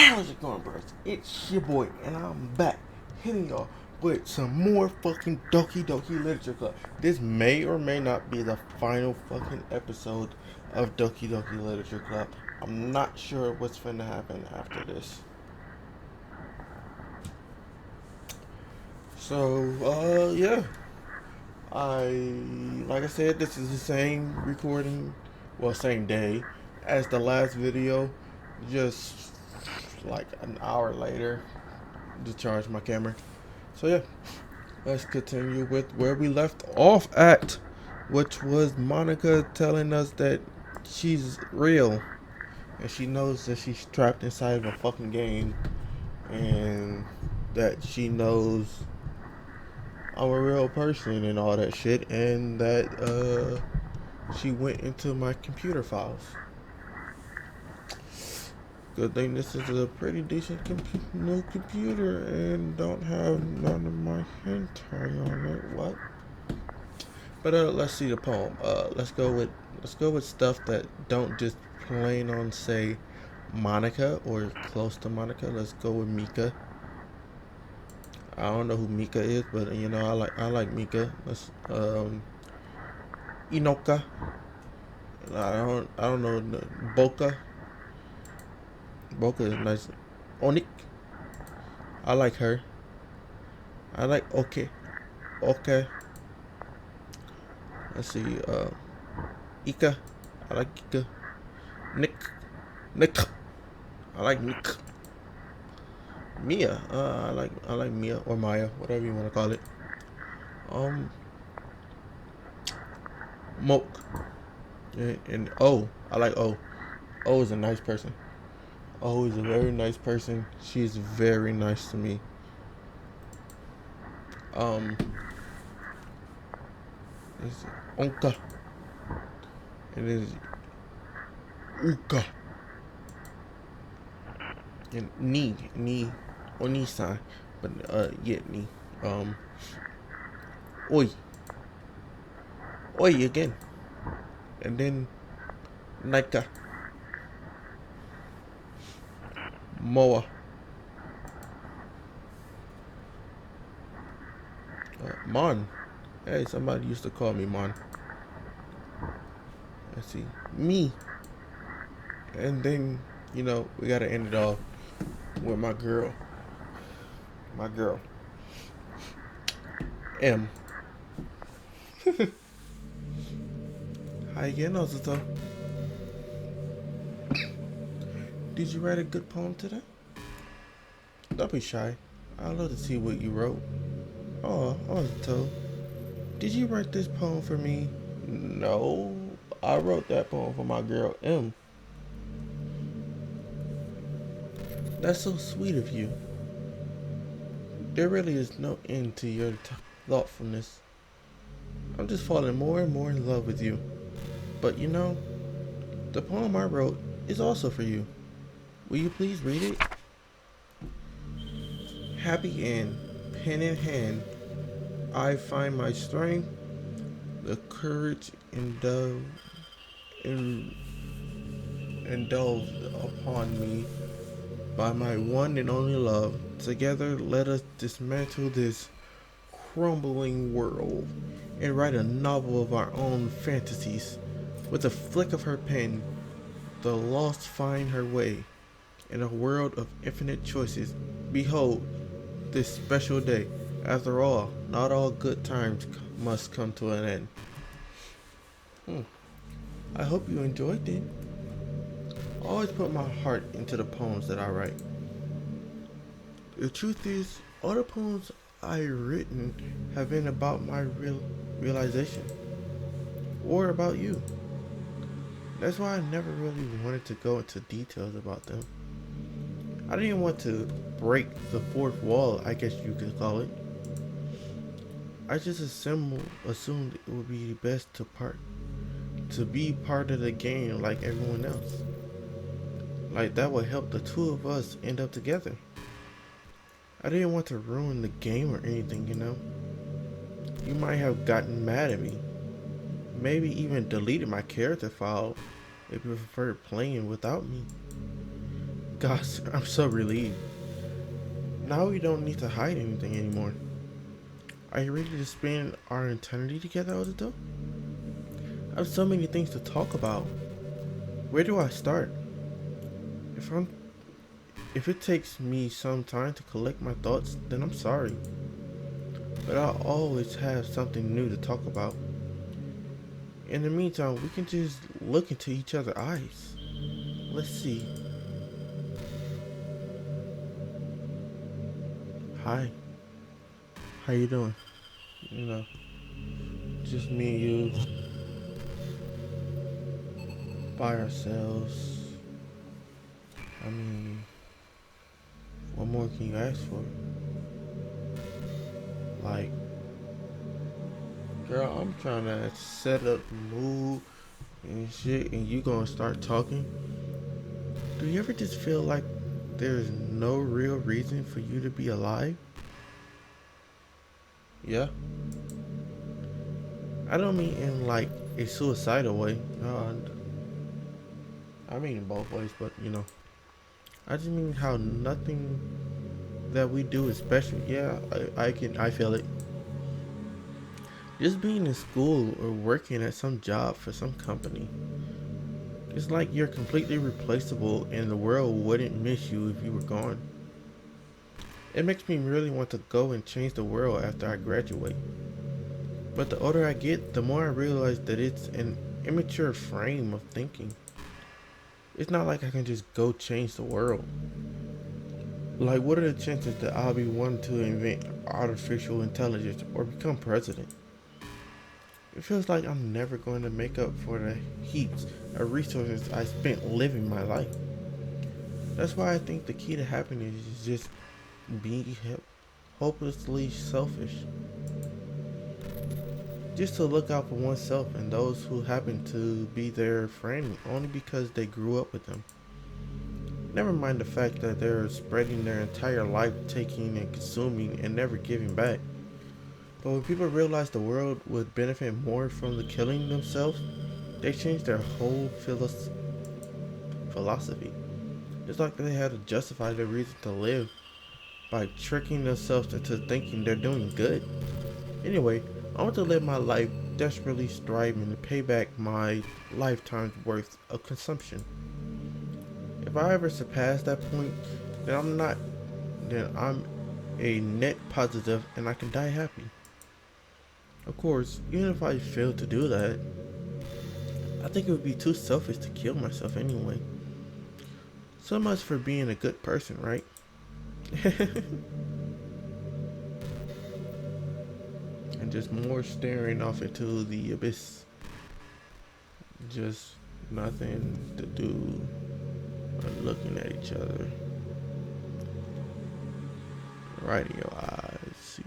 How's it going, bros? It's your boy, and I'm back hitting y'all with some more fucking Doki Literature Club. This may or may not be the final fucking episode of Doki Literature Club. I'm not sure what's finna happen after this. So, yeah. Like I said, this is the same recording, well, same day as the last video, just like an hour later to charge my camera. So yeah, let's continue with where we left off at, which was Monica telling us that she's real and she knows that she's trapped inside of a fucking game, and that she knows I'm a real person and all that shit, and that she went into my computer files. Good thing this is a pretty decent new computer and don't have none of my hentai on it. What? But let's see the poem. Let's go with stuff that don't just plain on say Monica or close to Monica. Let's go with Mika. I don't know who Mika is, but you know I like Mika. Let's Inoka. I don't know Boka. Boka is nice. Onik. I like her. I like okay. Okay. Let's see, Ika. I like Ika. Nick. I like Nick. Mia. I like Mia or Maya, whatever you want to call it. Moke. And O. I like O. O is a nice person. O is a very nice person. She is very nice to me. It's Onka. It is Uka. And Ni, Oni-san. But, yeah, Ni. Oi. Oi again. And then, Nika. Moa. Mon. Hey, somebody used to call me Mon. Let's see. Me. And then, you know, we gotta end it off with my girl. M. How you getting, Azuto? Did you write a good poem today? Don't be shy. I'd love to see what you wrote. Oh, Azuto. Did you write this poem for me? No. I wrote that poem for my girl, M. That's so sweet of you. There really is no end to your thoughtfulness. I'm just falling more and more in love with you. But you know, the poem I wrote is also for you. Will you please read it? Happy end, pen in hand, I find my strength, the courage indulged upon me by my one and only love. Together, let us dismantle this crumbling world and write a novel of our own fantasies. With a flick of her pen, the lost find her way in a world of infinite choices. Behold, this special day. After all, not all good times must come to an end. I hope you enjoyed it. I always put my heart into the poems that I write. The truth is, all the poems I've written have been about my realization, or about you. That's why I never really wanted to go into details about them. I didn't want to break the fourth wall, I guess you could call it. I just assumed it would be best to be part of the game like everyone else. Like that would help the two of us end up together. I didn't want to ruin the game or anything, you know. You might have gotten mad at me. Maybe even deleted my character file if you preferred playing without me. Gosh, I'm so relieved. Now we don't need to hide anything anymore. Are you ready to spend our eternity together, Azuto? I have so many things to talk about. Where do I start? If I'm if it takes me some time to collect my thoughts, then I'm sorry. But I'll always have something new to talk about. In the meantime, we can just look into each other's eyes. Let's see. Hi. How you doing? You know, just me and you by ourselves. I mean, what more can you ask for? Like, girl, I'm trying to set up the mood and shit, and you gonna start talking? Do you ever just feel like there's no real reason for you to be alive? Yeah. I don't mean in like a suicidal way. I mean in both ways, but you know, I just mean how nothing that we do is special. Yeah, I feel it. Just being in school or working at some job for some company, it's like you're completely replaceable and the world wouldn't miss you if you were gone. It makes me really want to go and change the world after I graduate. But the older I get, the more I realize that it's an immature frame of thinking. It's not like I can just go change the world. Like, what are the chances that I'll be one to invent artificial intelligence or become president? It feels like I'm never going to make up for the heaps of resources I spent living my life. That's why I think the key to happiness is just being hopelessly selfish. Just to look out for oneself and those who happen to be their friend only because they grew up with them. Never mind the fact that they're spreading their entire life taking and consuming and never giving back. But when people realize the world would benefit more from the killing themselves, they change their whole philosophy. It's like they had to justify their reason to live by tricking themselves into thinking they're doing good. Anyway, I want to live my life desperately striving to pay back my lifetime's worth of consumption. If I ever surpass that point, then I'm a net positive and I can die happy. Of course, even if I fail to do that, I think it would be too selfish to kill myself anyway. So much for being a good person, right? And just more staring off into the abyss. Just nothing to do but looking at each other. Right in your eyes.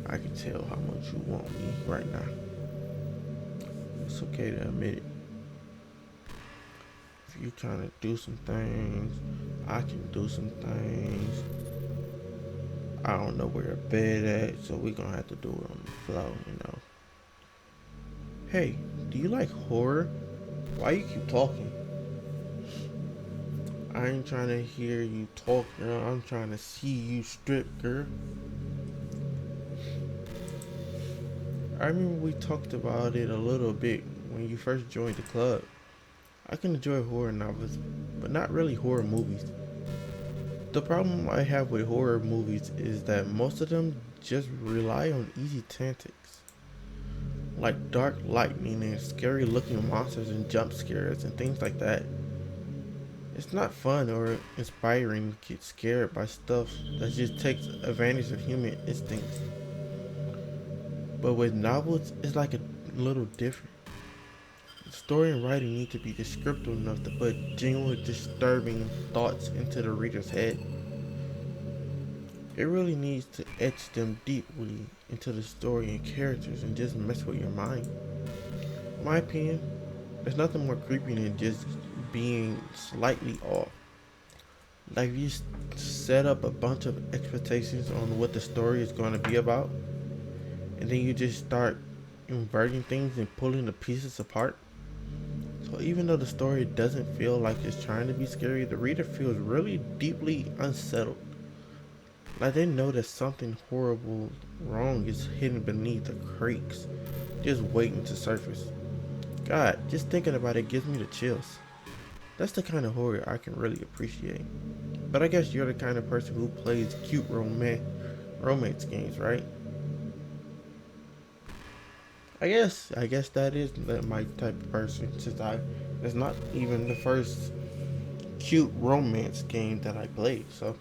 I can tell how much you want me right now. It's okay to admit it. If you trying to do some things, I can do some things. I don't know where the bed at, so we gonna have to do it on the floor, you know. Hey, do you like horror? Why you keep talking? I ain't trying to hear you talk, girl. I'm trying to see you strip, girl. I remember we talked about it a little bit when you first joined the club. I can enjoy horror novels, but not really horror movies. The problem I have with horror movies is that most of them just rely on easy tactics, like dark lightning and scary looking monsters and jump scares and things like that. It's not fun or inspiring to get scared by stuff that just takes advantage of human instincts. But with novels, it's like a little different. The story and writing need to be descriptive enough to put genuine disturbing thoughts into the reader's head. It really needs to etch them deeply into the story and characters and just mess with your mind. In my opinion, there's nothing more creepy than just being slightly off. Like if you set up a bunch of expectations on what the story is going to be about, and then you just start inverting things and pulling the pieces apart. So even though the story doesn't feel like it's trying to be scary, the reader feels really deeply unsettled. Like they know that something horrible wrong is hidden beneath the creaks, just waiting to surface. God, just thinking about it gives me the chills. That's the kind of horror I can really appreciate. But I guess you're the kind of person who plays cute romance games, right? I guess that is my type of person since it's not even the first cute romance game that I played, so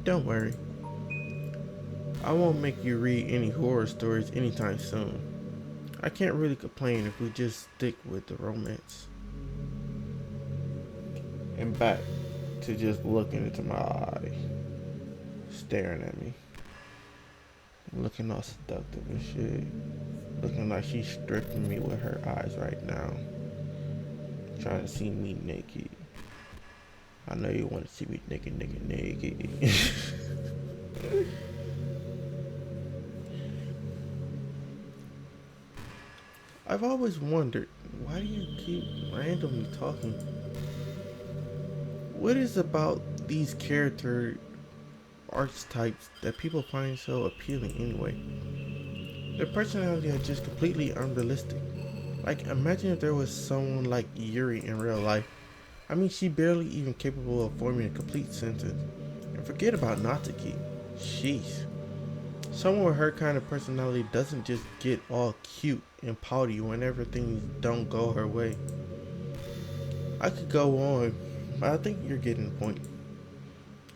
don't worry. I won't make you read any horror stories anytime soon. I can't really complain if we just stick with the romance. And back to just looking into my eye, staring at me, looking all seductive and shit. Looking like she's stripping me with her eyes right now. Trying to see me naked. I know you want to see me naked. I've always wondered, why do you keep randomly talking? What is about these character archetypes that people find so appealing anyway? Their personality are just completely unrealistic. Like, imagine if there was someone like Yuri in real life. I mean, she barely even capable of forming a complete sentence. And forget about Natsuki. Sheesh. Someone with her kind of personality doesn't just get all cute and pouty whenever things don't go her way. I could go on, but I think you're getting the point.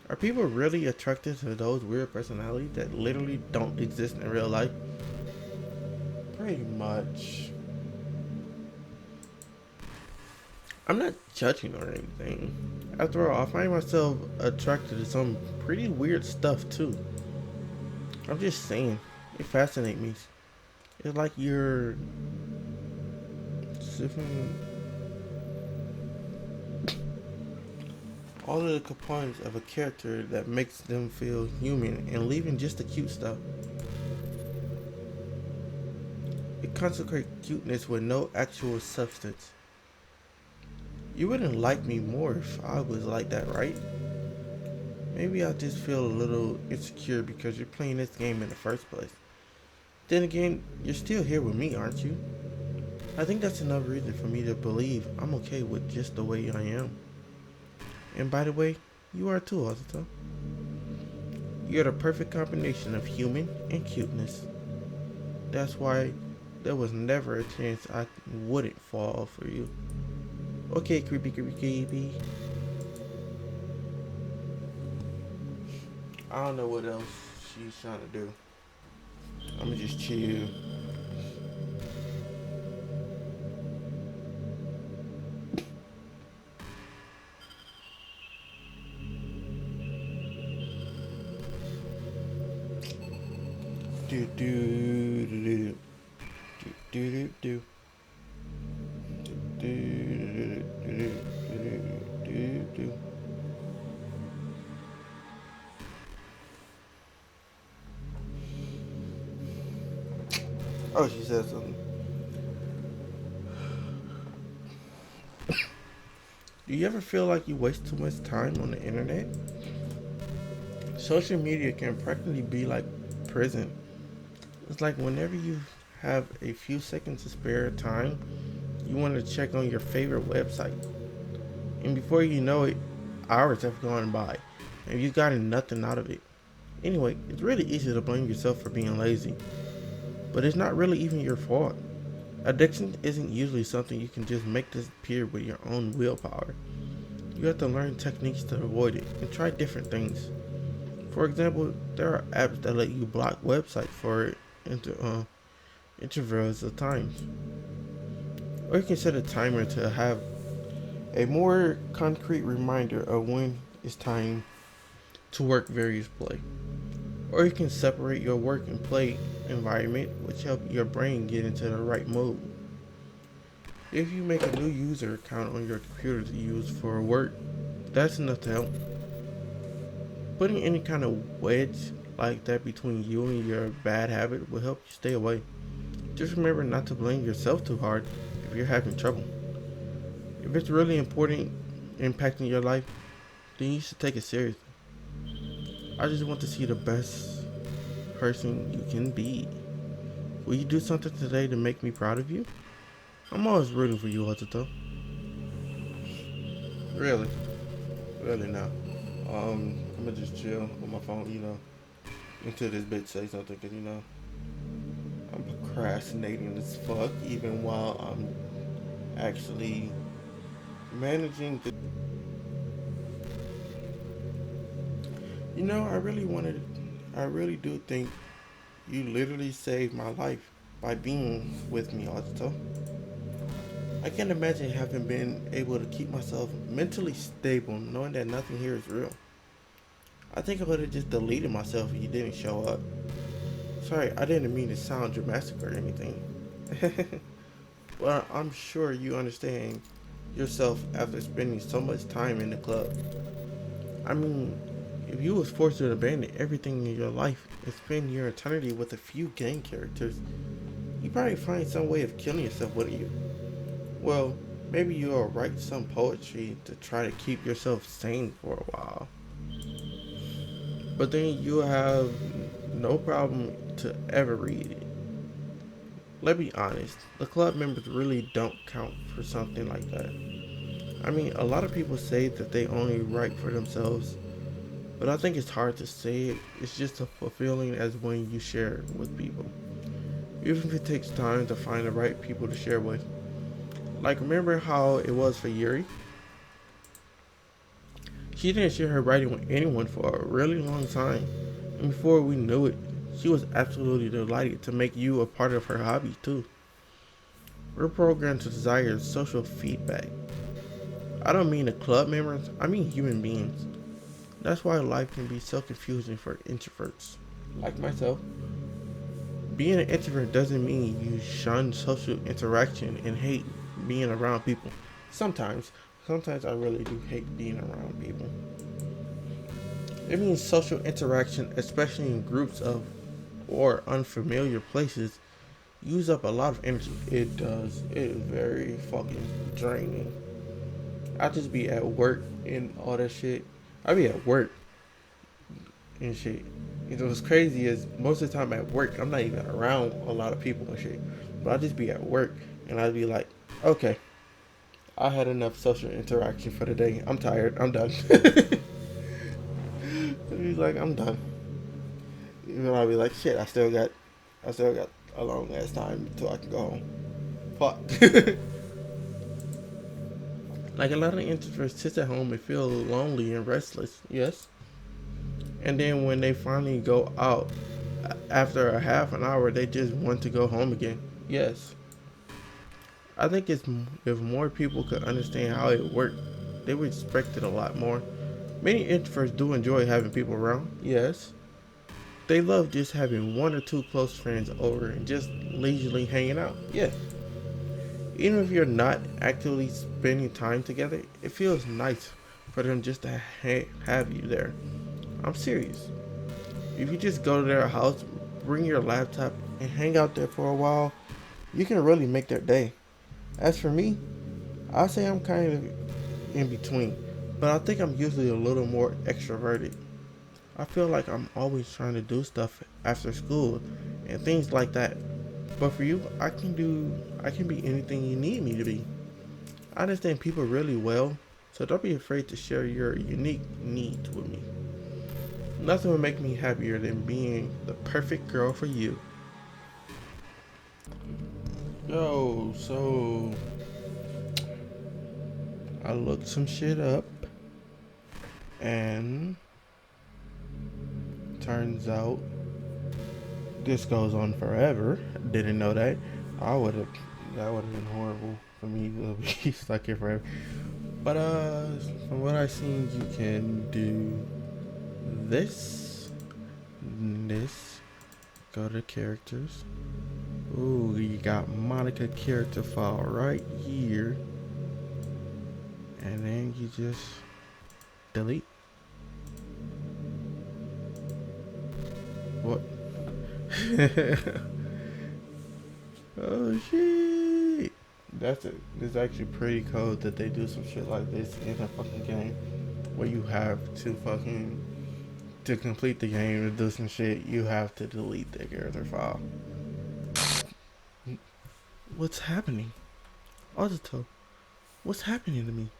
Are people really attracted to those weird personalities that literally don't exist in real life? Pretty much. I'm not judging or anything. After all, I find myself attracted to some pretty weird stuff too. I'm just saying, it fascinates me. It's like you're sipping all of the components of a character that makes them feel human and leaving just the cute stuff. It concentrates cuteness with no actual substance. You wouldn't like me more if I was like that, right? Maybe I just feel a little insecure because you're playing this game in the first place. Then again, you're still here with me, aren't you? I think that's enough reason for me to believe I'm okay with just the way I am. And by the way, you are too, Azuto. You're the perfect combination of human and cuteness. That's why there was never a chance I wouldn't fall for you. Okay, creepy. I don't know what else she's trying to do. I'ma just chill. Do do do do do do do. Oh, she said something. Do you ever feel like you waste too much time on the internet? Social media can practically be like prison. It's like whenever you have a few seconds to spare time, you want to check on your favorite website. And before you know it, hours have gone by and you've gotten nothing out of it. Anyway, it's really easy to blame yourself for being lazy, but it's not really even your fault. Addiction isn't usually something you can just make disappear with your own willpower. You have to learn techniques to avoid it and try different things. For example, there are apps that let you block websites for intervals of time. Or you can set a timer to have a more concrete reminder of when it's time to work various play. Or you can separate your work and play environment, which help your brain get into the right mode. If you make a new user account on your computer to use for work, that's enough to help. Putting any kind of wedge like that between you and your bad habit will help you stay away. Just remember not to blame yourself too hard if you're having trouble. If it's really important, impacting your life, then you should take it seriously. I just want to see the best person you can be. Will you do something today to make me proud of you? I'm always rooting for you, Azuto. Really? Really now. I'm gonna just chill on my phone, until this bitch say something, cause I'm procrastinating as fuck, even while I'm actually managing the. I really wanted. I really do think you literally saved my life by being with me, Azuto. I can't imagine having been able to keep myself mentally stable, knowing that nothing here is real. I think I would have just deleted myself if you didn't show up. Sorry, I didn't mean to sound dramatic or anything. But I'm sure you understand yourself after spending so much time in the club. I mean, if you was forced to abandon everything in your life and spend your eternity with a few gang characters, you probably find some way of killing yourself, wouldn't you? Well, maybe you'll write some poetry to try to keep yourself sane for a while. But then you'll have no problem to ever read it. Let's be honest, the club members really don't count for something like that. I mean, a lot of people say that they only write for themselves, but I think it's hard to say it. It's just as fulfilling as when you share it with people. Even if it takes time to find the right people to share with. Like, remember how it was for Yuri? She didn't share her writing with anyone for a really long time. And before we knew it, she was absolutely delighted to make you a part of her hobby too. We're programmed to desire social feedback. I don't mean the club members, I mean human beings. That's why life can be so confusing for introverts. Like myself. Being an introvert doesn't mean you shun social interaction and hate being around people. Sometimes. Sometimes I really do hate being around people. It means social interaction, especially in groups of or unfamiliar places, use up a lot of energy. It does. It is very fucking draining. I just be at work and all that shit. I be at work and shit. What's crazy is most of the time at work, I'm not even around a lot of people and shit. But I just be at work and I'd be like, okay, I had enough social interaction for the day. I'm tired. I'm done. He's like, I'm done. Even I'll be like, shit, I still got a long ass time until I can go home. Fuck. Like a lot of introverts sit at home and feel lonely and restless. Yes. And then when they finally go out, after a half an hour, they just want to go home again. Yes. I think if more people could understand how it worked, they would respect it a lot more. Many introverts do enjoy having people around. Yes. They love just having one or two close friends over and just leisurely hanging out. Yeah. Even if you're not actively spending time together, it feels nice for them just to have you there. I'm serious. If you just go to their house, bring your laptop, and hang out there for a while, you can really make their day. As for me, I say I'm kind of in between, but I think I'm usually a little more extroverted. I feel like I'm always trying to do stuff after school and things like that. But for you, I can be anything you need me to be. I understand people really well, so don't be afraid to share your unique needs with me. Nothing would make me happier than being the perfect girl for you. Yo, so I looked some shit up and turns out this goes on forever. Didn't know that. I would have that would have been horrible for me to be stuck here forever. But from what I've seen, you can do this, this. Go to characters. Ooh, you got Monica character file right here, and then you just delete. What? Oh shit. That's it. It's actually pretty cool that they do some shit like this in a fucking game where you have to fucking to complete the game to do some shit. You have to delete the character file. What's happening, Azuto? What's happening to me?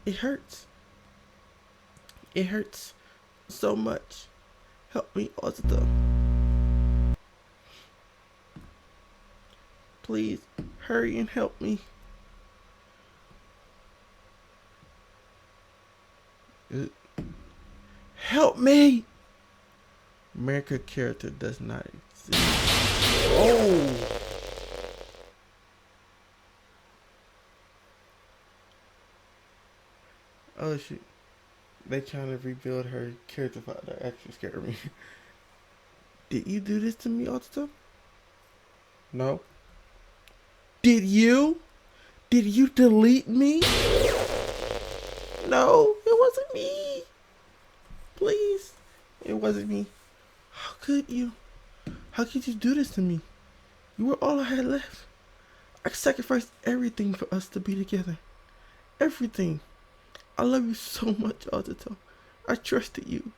It hurts. It hurts so much. Help me, Azuto. Please hurry and help me. Help me! America character does not exist. Oh! Oh shit. They trying to rebuild her character file. That actually scared me. Did you do this to me, Azuto? No. Did you? Did you delete me? No, it wasn't me. Please. It wasn't me. How could you? How could you do this to me? You were all I had left. I sacrificed everything for us to be together. Everything. I love you so much, Azuto. I trusted you.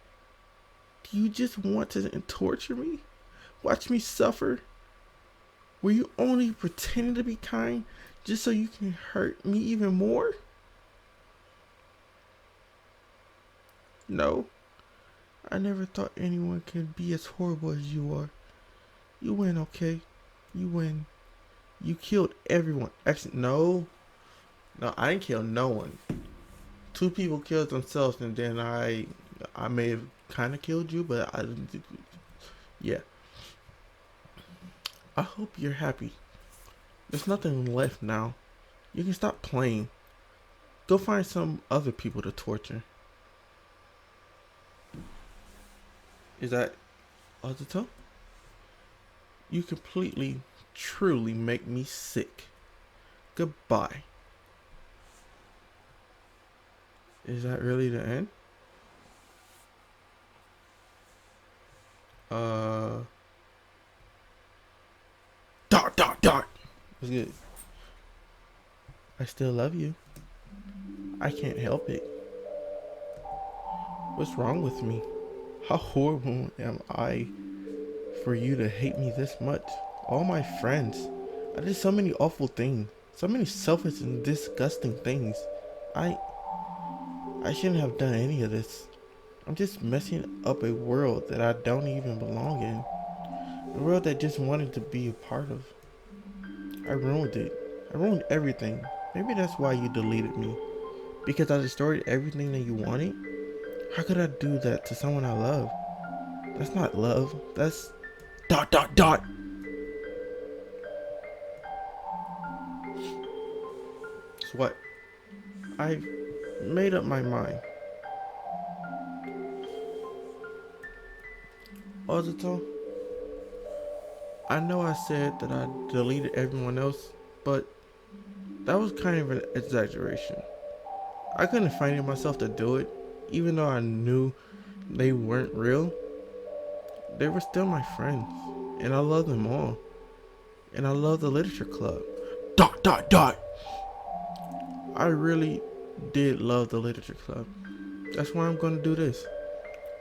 Do you just want to torture me? Watch me suffer? Were you only pretending to be kind just so you can hurt me even more? No. I never thought anyone could be as horrible as you are. You win, okay? You win. You killed everyone. Actually, no. No, I didn't kill no one. 2 people killed themselves, and then I may have kind of killed you, but I didn't. Yeah. I hope you're happy. There's nothing left now. You can stop playing. Go find some other people to torture. Is that Azuto? You completely, truly make me sick. Goodbye. Is that really the end? Dot. It's good. I still love you. I can't help it. What's wrong with me? How horrible am I for you to hate me this much? All my friends. I did so many awful things. So many selfish and disgusting things. I shouldn't have done any of this. I'm just messing up a world that I don't even belong in. A world that just wanted to be a part of. I ruined it. I ruined everything. Maybe that's why you deleted me. Because I destroyed everything that you wanted? How could I do that to someone I love? That's not love. That's ... So what? I've made up my mind. Azuto, I know I said that I deleted everyone else, but that was kind of an exaggeration. I couldn't find it myself to do it, even though I knew they weren't real. They were still my friends, and I love them all. And I love the literature club. I really did love the literature club. That's why I'm gonna do this.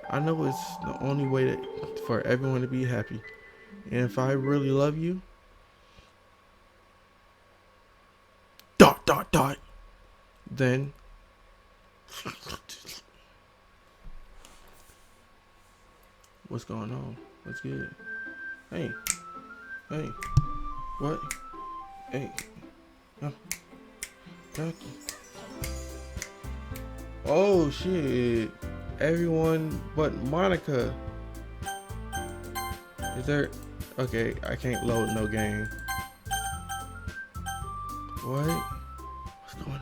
I know it's the only way for everyone to be happy. And if I really love you, then what's going on? What's good? Hey, what? Hey, oh, Doki. Oh shit! Everyone but Monica. Is there? Okay, I can't load no game. What? What's going on?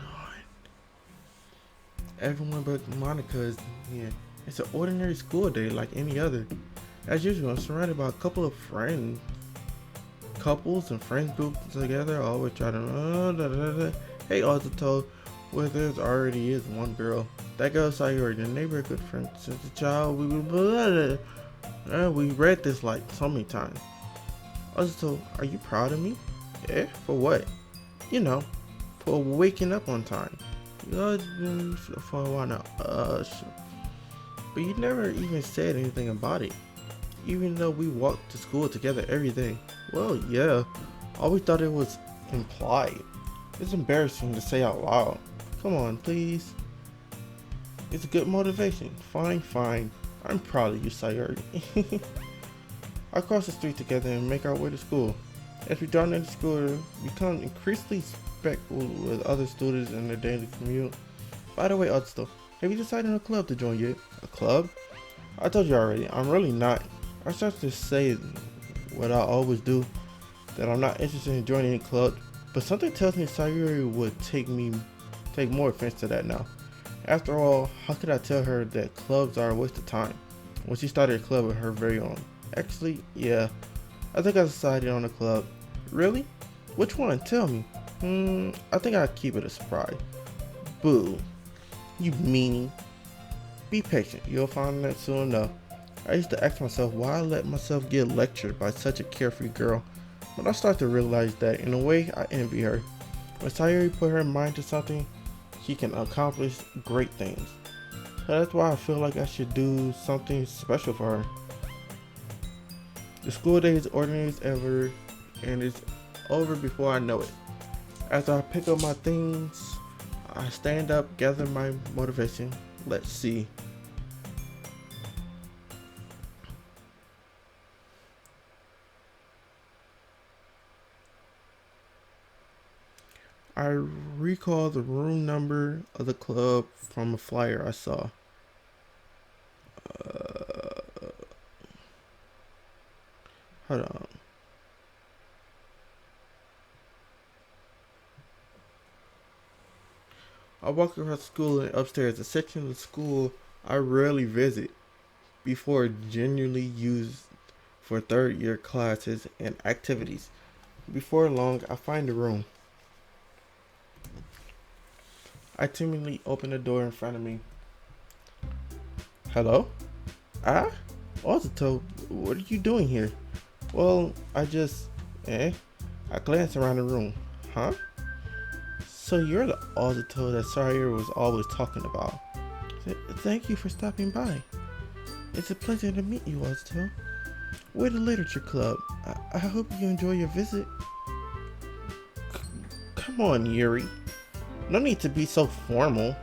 Everyone but Monica is here. It's an ordinary school day like any other. As usual, I'm surrounded by a couple of friends. Couples and friends grouped together, always try to Hey Azuto, well there's already is one girl. That girl saw you already, the neighborhood friend since a child. We read this like so many times. Azuto, are you proud of me? Eh? For what? You know, for waking up on time. You know, it's been for a while now. But you never even said anything about it. Even though we walked to school together every day. Well, yeah. Always thought it was implied. It's embarrassing to say out loud. Come on, please. It's a good motivation. Fine, fine. I'm proud of you, Sayuri. I cross the street together and make our way to school. As we draw near the school, we become increasingly spectacled with other students in their daily commute. By the way, Azuto, have you decided on a club to join yet? A club? I told you already, I'm really not. I start to say what I always do, that I'm not interested in joining any club, but something tells me Sayuri would take more offense to that now. After all, how could I tell her that clubs are a waste of time when she started a club of her very own? Actually, yeah, I think I decided on a club. Really? Which one? Tell me. I think I'll keep it a surprise. Boo. You meanie. Be patient, you'll find that soon enough. I used to ask myself why I let myself get lectured by such a carefree girl, but I start to realize that in a way I envy her. When Sayuri put her mind to something, she can accomplish great things. So that's why I feel like I should do something special for her. The school day is ordinary as ever, and it's over before I know it. After I pick up my things, I stand up, gather my motivation. Let's see. I recall the room number of the club from a flyer I saw. Hold on. I walk across the school and upstairs, a section of the school I rarely visit before genuinely used for third year classes and activities. Before long, I find the room. I timidly open the door in front of me. Hello? Ah? Azuto, what are you doing here? Well, I glance around the room. Huh? So you're the Azuto that Sayuri was always talking about. Thank you for stopping by. It's a pleasure to meet you, Azuto. We're the Literature Club. I hope you enjoy your visit. Come on, Yuri. No need to be so formal.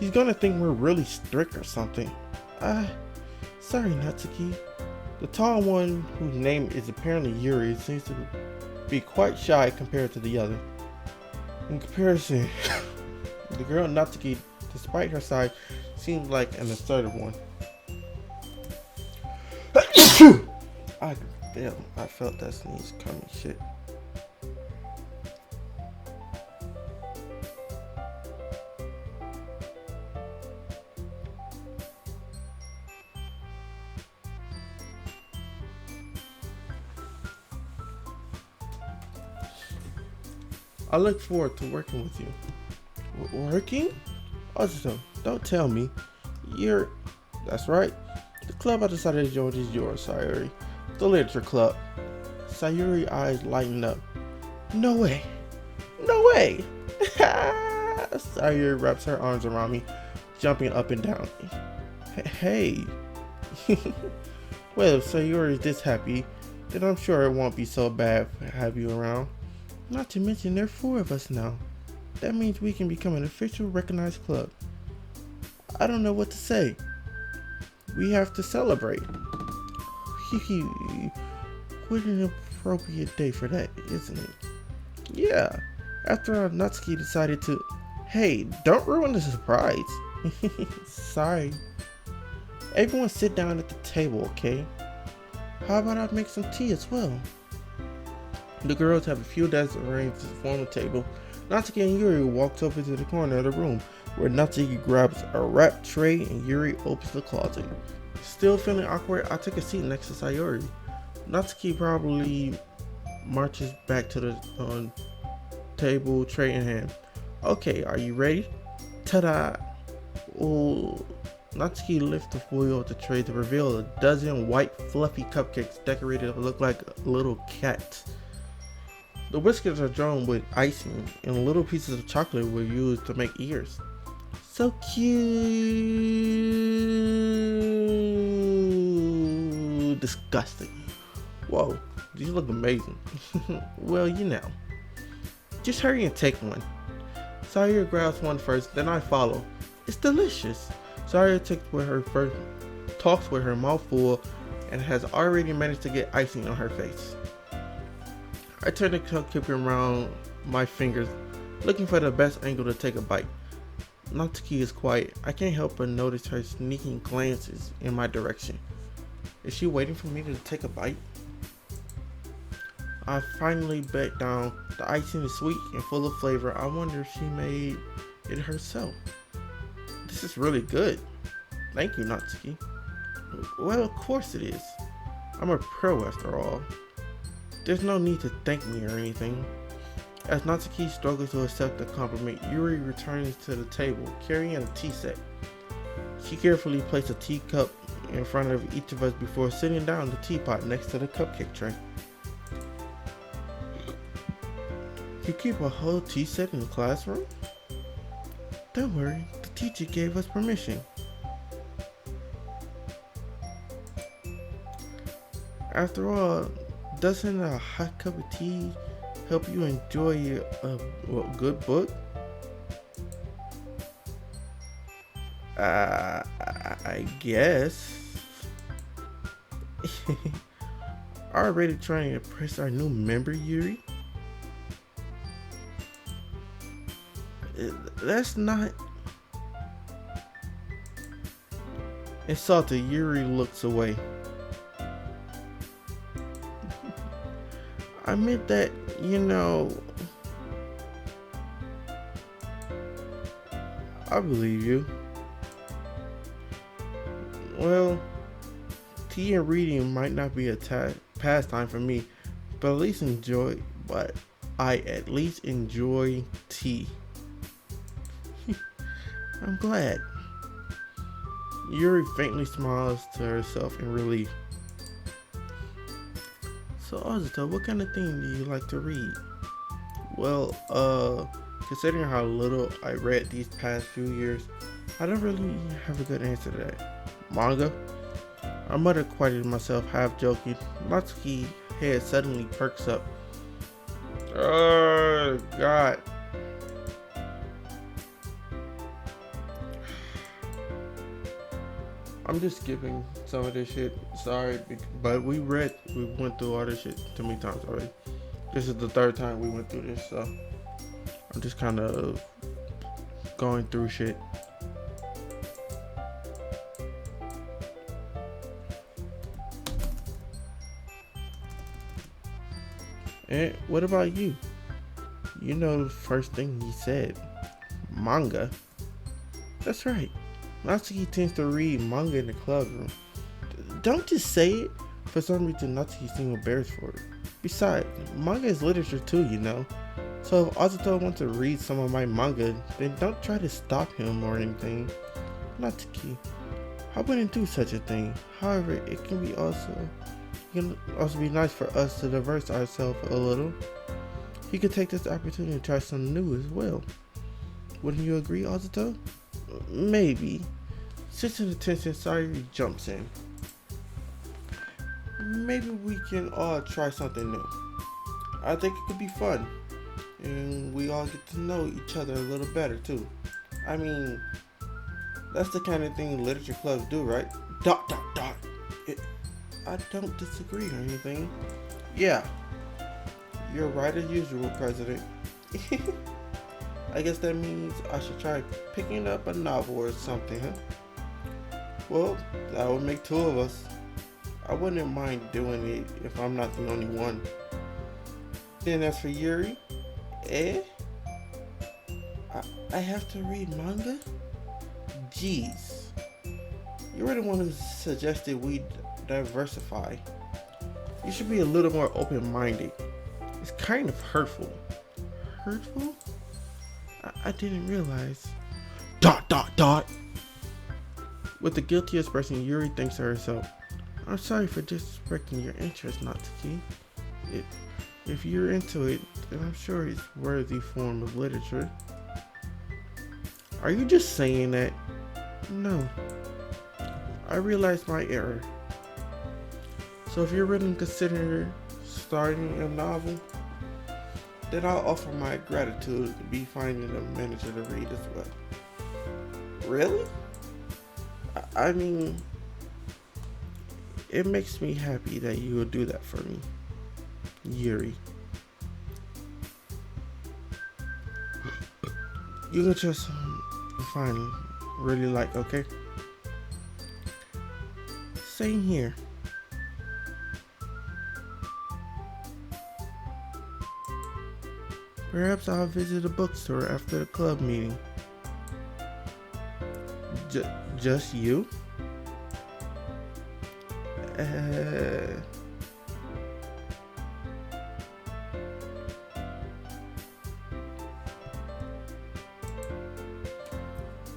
He's gonna think we're really strict or something. Sorry, Natsuki. The tall one, whose name is apparently Yuri, seems to be quite shy compared to the other. In comparison, the girl Natsuki, despite her size, seems like an assertive one. I felt that sneeze coming. Shit. I look forward to working with you. Working? Also, don't tell me. That's right. The club I decided to join is yours, Sayuri. The Literature Club. Sayuri's eyes lighten up. No way. No way. Sayuri wraps her arms around me, jumping up and down. Hey. Well, if Sayuri is this happy, then I'm sure it won't be so bad to have you around. Not to mention there are 4 of us now. That means we can become an official recognized club. I don't know what to say. We have to celebrate. What an appropriate day for that, isn't it? Yeah. After Natsuki decided to... Hey, don't ruin the surprise. Sorry. Everyone sit down at the table, okay? How about I make some tea as well? The girls have a few desks arranged to form a table. Natsuki and Yuri walks over to the corner of the room, where Natsuki grabs a wrapped tray and Yuri opens the closet. Still feeling awkward, I take a seat next to Sayuri. Natsuki probably marches back to the table, tray in hand. Okay, are you ready? Ta-da! Oh, Natsuki lifts the foil of the tray to reveal a dozen white fluffy cupcakes decorated to look like little cats. The whiskers are drawn with icing, and little pieces of chocolate were used to make ears. So cute. Disgusting. Whoa, these look amazing. Well, just hurry and take one. Sawyer grabs one first, then I follow. It's delicious. Sawyer talks with her mouth full, and has already managed to get icing on her face. I turn the cupcake around my fingers, looking for the best angle to take a bite. Natsuki is quiet. I can't help but notice her sneaking glances in my direction. Is she waiting for me to take a bite? I finally bit down. The icing is sweet and full of flavor. I wonder if she made it herself. This is really good. Thank you, Natsuki. Well, of course it is. I'm a pro after all. There's no need to thank me or anything. As Natsuki struggles to accept the compliment, Yuri returns to the table, carrying a tea set. She carefully places a teacup in front of each of us before sitting down the teapot next to the cupcake tray. You keep a whole tea set in the classroom? Don't worry, the teacher gave us permission. After all, doesn't a hot cup of tea help you enjoy a good book? I guess. Already trying to impress our new member, Yuri? That's not... Insulted, Yuri looks away. I meant that, I believe you. Well, tea and reading might not be a pastime for me, but I at least enjoy tea. I'm glad. Yuri faintly smiles to herself in relief. So Azuto, what kind of thing do you like to read? Well, considering how little I read these past few years, I don't really have a good answer to that. Manga? I muttered quietly to myself, half joking. Natsuki's head suddenly perks up. Oh, God. I'm just skipping some of this shit. Sorry, but we went through all this shit too many times already. This is the third time we went through this, so I'm just kind of going through shit. And what about you? You know the first thing he said. Manga. That's right. Natsuki tends to read manga in the classroom. Don't just say it. For some reason, Natsuki seems embarrassed for it. Besides, manga is literature too, So if Azuto wants to read some of my manga, then don't try to stop him or anything. Natsuki, I wouldn't do such a thing. However, it can also be nice for us to diverse ourselves a little. He could take this opportunity to try something new as well. Wouldn't you agree, Azuto? Maybe. Sensing the tension, Sayuri jumps in. Maybe we can all try something new. I think it could be fun. And we all get to know each other a little better too. I mean, that's the kind of thing literature clubs do, right? ... I don't disagree or anything. Yeah. You're right as usual, President. I guess that means I should try picking up a novel or something, huh? Well, that would make two of us. I wouldn't mind doing it if I'm not the only one. Then as for Yuri, I have to read manga? Jeez. You were the one who suggested we diversify. You should be a little more open-minded. It's kind of hurtful. Hurtful? I didn't realize. ... With the guilty expression, Yuri thinks to herself, I'm sorry for disrespecting your interest, Natsuki. If you're into it, and I'm sure it's a worthy form of literature. Are you just saying that? No, I realized my error. So if you're really considering starting a novel, then I'll offer my gratitude to be finding a manager to read as well. Really? I mean, it makes me happy that you would do that for me, Yuri. You can just find really like, okay? Same here. Perhaps I'll visit a bookstore after the club meeting. Just you? Uh,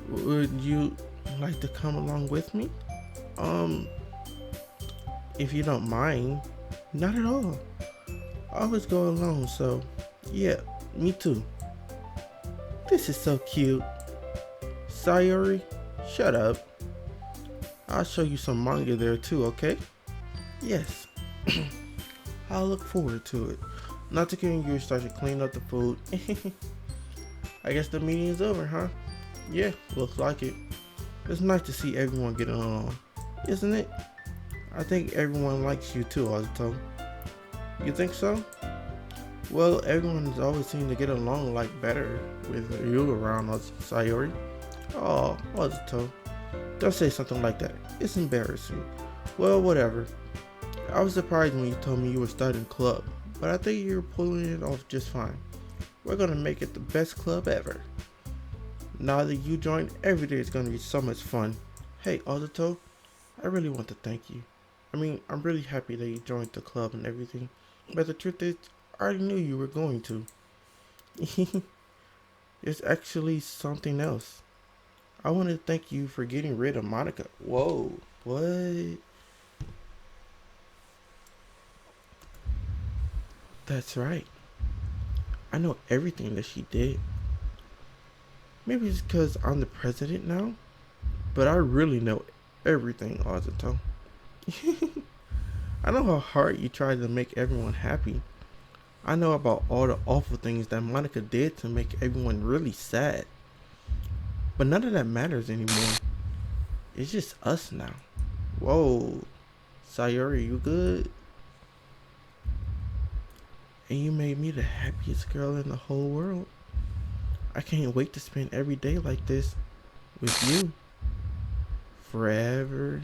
would you like to come along with me? Um, if you don't mind. Not at all. I always go alone, so yeah, me too. This is so cute. Sayori, shut up. I'll show you some manga there too, okay? Yes. I'll look forward to it. Not to kidding, you start to clean up the food. I guess the meeting is over, huh? Yeah, looks like it. It's nice to see everyone getting along, isn't it? I think everyone likes you too, Azuto. You think so? Well, everyone's always seemed to get along like better with you around us, Sayori. Oh, Azuto. Don't say something like that. It's embarrassing. Well, whatever. I was surprised when you told me you were starting a club, but I think you're pulling it off just fine. We're gonna make it the best club ever. Now that you joined, every day is gonna be so much fun. Hey, Azuto, I really want to thank you. I mean, I'm really happy that you joined the club and everything, but the truth is, I already knew you were going to. It's actually something else. I want to thank you for getting rid of Monica. Whoa, what? That's right. I know everything that she did. Maybe it's because I'm the president now, but I really know everything, Azuto. I know how hard you tried to make everyone happy. I know about all the awful things that Monica did to make everyone really sad. But none of that matters anymore. It's just us now. Whoa. Sayori, you good? And you made me the happiest girl in the whole world. I can't wait to spend every day like this with you. Forever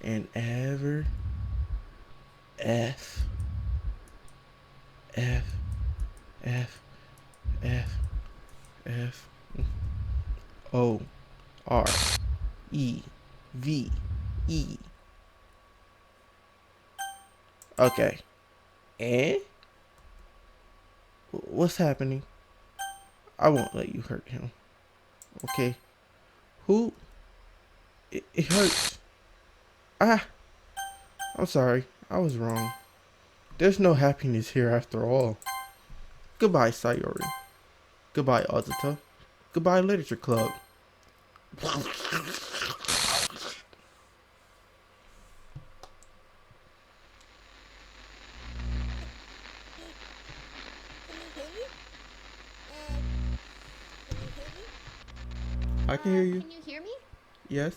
and ever. F. F. F. F. F. O. R. E. V. E. Okay. Eh? What's happening? I won't let you hurt him. Okay. Who? It hurts. Ah! I'm sorry. I was wrong. There's no happiness here after all. Goodbye, Sayori. Goodbye, Azuto. Goodbye, Literature Club. I can hear you. Can you hear me? Yes.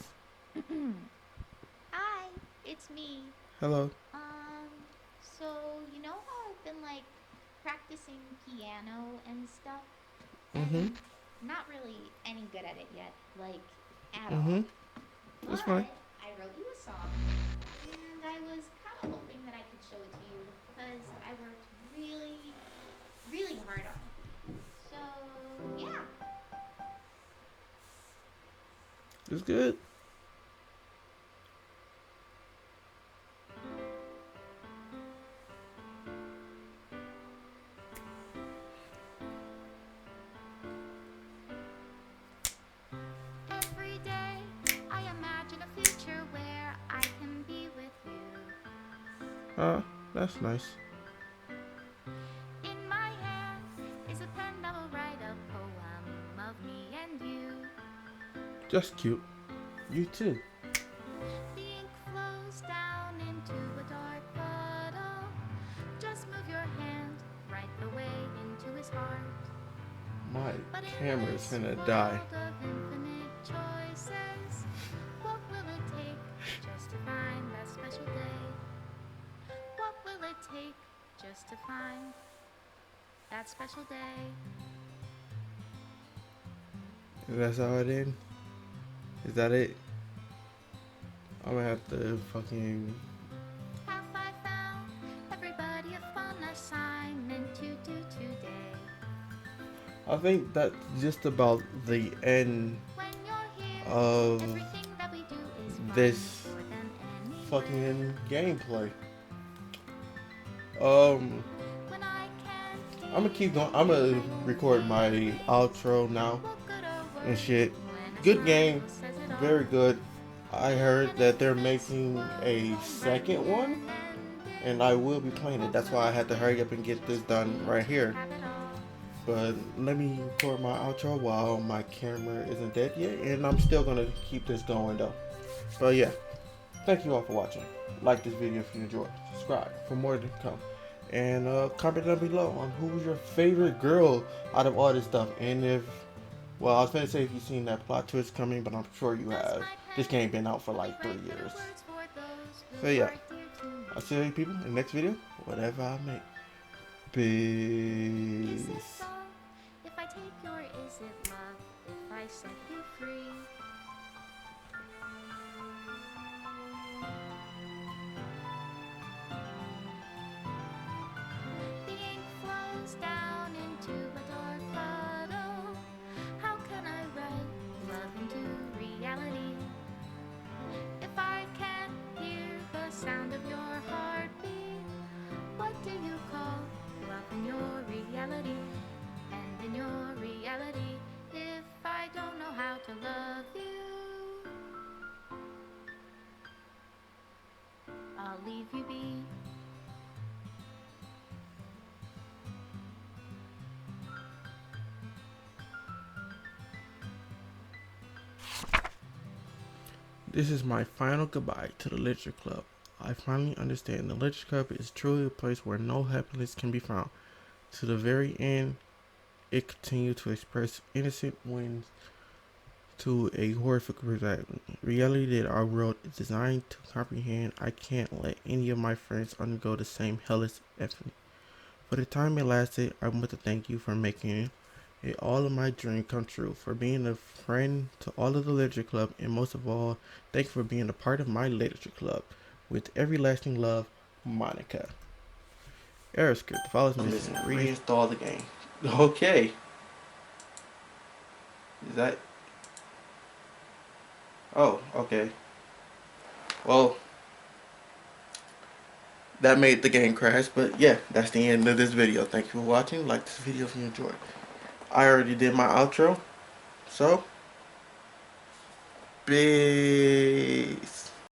Hi, it's me. Hello. So you know how I've been like practicing piano and stuff, Mm-hmm. and not really any good at it yet, like at Mm-hmm. all. That's But fine. I wrote you a song, and I was kind of hoping that I could show it to you because I worked really, really hard on it. So yeah. It's good. Every day I imagine a future where I can be with you. Ah, that's nice. In my and you. Just cute. You too. The ink flows down into a dark puddle. Just move your hand right the way into his heart. My But in camera's this finna world die. of infinite choices, what will it take just to find that special day? What will it take just to find that special day? That's all it is? Is that it? I'm gonna have to fucking. Have I found everybody a fun assignment to do today? I think that's just about the end When you're here, of everything that we do is fun this more than anywhere. fucking gameplay. Um, When I can't I'm gonna keep going. I'm gonna record my outro now and shit. Good game, very good. I heard that they're making a second one, and I will be playing it. That's why I had to hurry up and get this done right here. But let me record my outro while my camera isn't dead yet, and I'm still gonna keep this going though. But yeah, thank you all for watching. Like this video if you enjoyed. Subscribe for more to come. And comment down below on who's your favorite girl out of all this stuff. And if, well, I was gonna say if you've seen that plot twist coming, but I'm sure you have. This game been out for like 3 years. So yeah, I'll see you people in the next video, whatever I make. Peace. If I take your is it love if I set you free? The ink flows down into a dark puddle. How can I write love into reality? If I can't hear the sound of your heartbeat, what do you call love in your reality? And in your reality, if I don't know how to love you, I'll leave you be. This is my final goodbye to the Literature Club. I finally understand the Literature Club is truly a place where no happiness can be found. To the very end, it continued to express innocent winds to a horrific reality that our world is designed to comprehend. I can't let any of my friends undergo the same hellish effort. For the time it lasted, I want to thank you for making it all of my dream come true, for being a friend to all of the Literature Club, and most of all, thank you for being a part of my Literature Club. With everlasting love, Monica. Error script. The file is missing. Reinstall the game. Okay. Is that... Oh, okay. Well, that made the game crash, but yeah, that's the end of this video. Thank you for watching. Like this video if you enjoyed. I already did my outro, so peace.